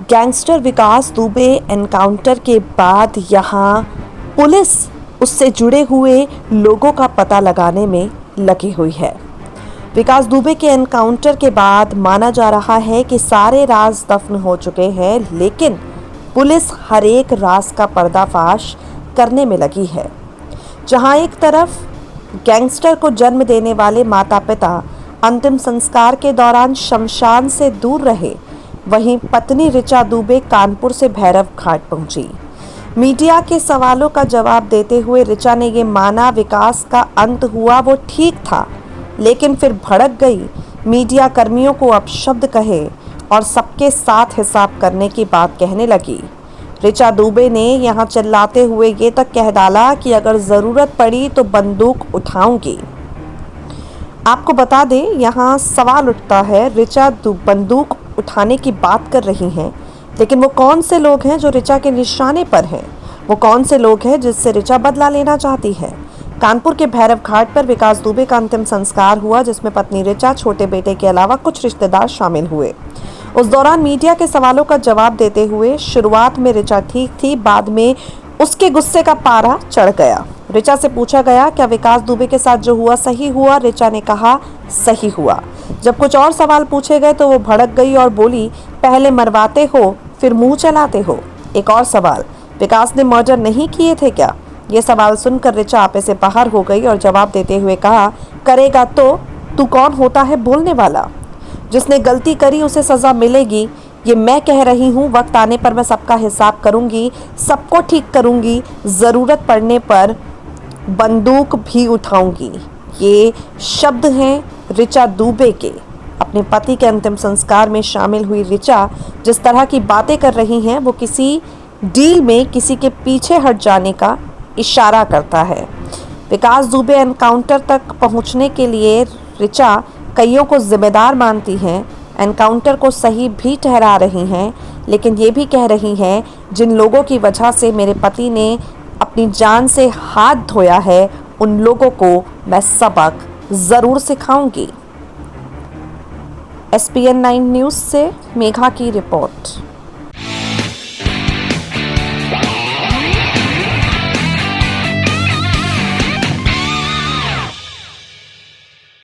Gangster विकास Dubey encounter के बाद यहां पुलिस उससे जुड़े हुए लोगों का पता लगाने में लगी हुई है। विकास दुबे के एनकाउंटर के बाद माना जा रहा है कि सारे राज दफन हो चुके हैं, लेकिन पुलिस हर एक राज का पर्दाफाश करने में लगी है। जहां एक तरफ गैंगस्टर को जन्म देने वाले माता पिता अंतिम संस्कार के दौरान शमशान से दूर रहे, वहीं पत्नी ऋचा दुबे कानपुर से भैरव घाट पहुंची। मीडिया के सवालों का जवाब देते हुए ऋचा ने ये माना विकास का अंत हुआ वो ठीक था, लेकिन फिर भड़क गई। मीडिया कर्मियों को अपशब्द कहे और सबके साथ हिसाब करने की बात कहने लगी। ऋचा दुबे ने यहां चिल्लाते हुए ये तक कह डाला कि अगर ज़रूरत पड़ी तो बंदूक उठाऊंगी। आपको बता दें, यहाँ सवाल उठता है, ऋचा बंदूक उठाने की बात कर रही हैं, लेकिन वो कौन से लोग हैं जो ऋचा के निशाने पर हैं? वो कौन से लोग हैं जिससे ऋचा बदला लेना चाहती है? कानपुर के भैरव घाट पर विकास दुबे का अंतिम संस्कार हुआ, जिसमें पत्नी ऋचा, छोटे बेटे के अलावा कुछ रिश्तेदार शामिल हुए। उस दौरान मीडिया के सवालों का जवाब देते हुए शुरुआत में ऋचा ठीक थी, बाद में उसके गुस्से का पारा चढ़ गया। ऋचा से पूछा गया, क्या विकास दुबे के साथ जो हुआ सही हुआ? ऋचा ने कहा, सही हुआ। जब कुछ और सवाल पूछे गए तो वो भड़क गई और बोली, पहले मरवाते हो फिर मुंह चलाते हो। एक और सवाल, विकास ने मर्डर नहीं किए थे क्या? ये सवाल सुनकर ऋचा आपे से बाहर हो गई और जवाब देते हुए कहा, करेगा तो तू कौन होता है बोलने वाला? जिसने गलती करी उसे सजा मिलेगी, ये मैं कह रही हूँ। वक्त आने पर मैं सबका हिसाब करूँगी, सबको ठीक करूँगी, ज़रूरत पड़ने पर बंदूक भी उठाऊंगी। ये शब्द हैं ऋचा दुबे के। अपने पति के अंतिम संस्कार में शामिल हुई ऋचा जिस तरह की बातें कर रही हैं, वो किसी डील में किसी के पीछे हट जाने का इशारा करता है। विकास दुबे एनकाउंटर तक पहुंचने के लिए ऋचा कईयों को जिम्मेदार मानती हैं, एनकाउंटर को सही भी ठहरा रही हैं, लेकिन ये भी कह रही हैं, जिन लोगों की वजह से मेरे पति ने अपनी जान से हाथ धोया है, उन लोगों को मैं सबक ज़रूर सिखाऊंगी। SPN 9 न्यूज़ से मेघा की रिपोर्ट।